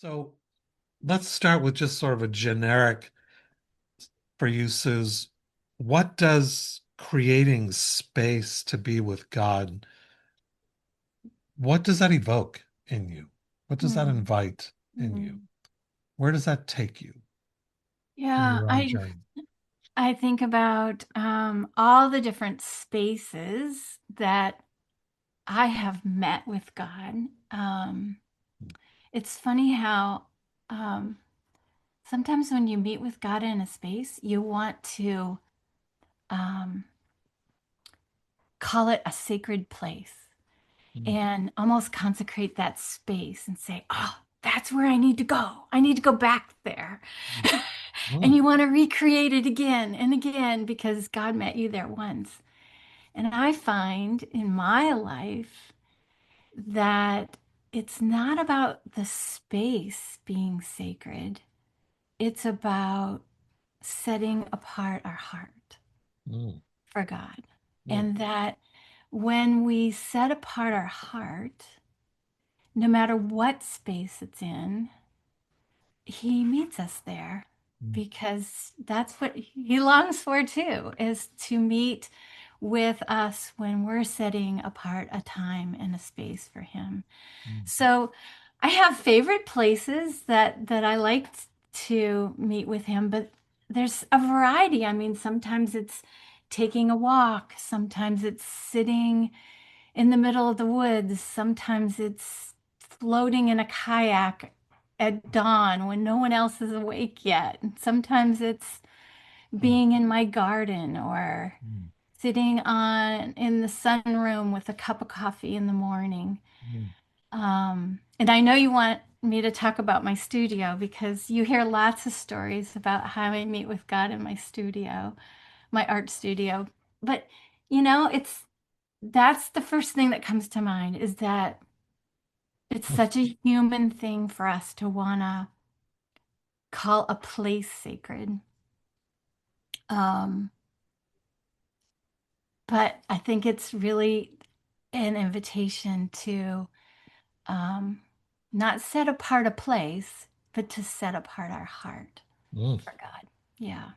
So let's start with just sort of a generic for you, Suze. What does creating space to be with God, what does that evoke in you? What does that Mm, invite in you? mm. Where does that take you in Yeah, your own journey? I think about all the different spaces that I have met with God. Um, it's funny how um, sometimes when you meet with God in a space, you want to um, call it a sacred place Mm, and almost consecrate that space and say, "Oh, that's where I need to go. I need to go back there." mm, And mm, you want to recreate it again and again because God met you there once. And I find in my life that it's not about the space being sacred, it's about setting apart our heart mm, for God. mm, And that when we set apart our heart, no matter what space it's in, he meets us there mm, because that's what he longs for too, is to meet with us when we're setting apart a time and a space for him. mm, So I have favorite places that I like to meet with him, but there's a variety. I mean, sometimes it's taking a walk, sometimes it's sitting in the middle of the woods. Sometimes it's floating in a kayak at dawn when no one else is awake yet. Sometimes it's mm, being in my garden or mm, sitting on in the sunroom with a cup of coffee in the morning. mm. And I know you want me to talk about my studio because you hear lots of stories about how I meet with God in my studio, my art studio. But it's that's the first thing that comes to mind is that it's such a human thing for us to want to call a place sacred. Um, but I think it's really an invitation to um, not set apart a place, but to set apart our heart Mm. for God. Yeah.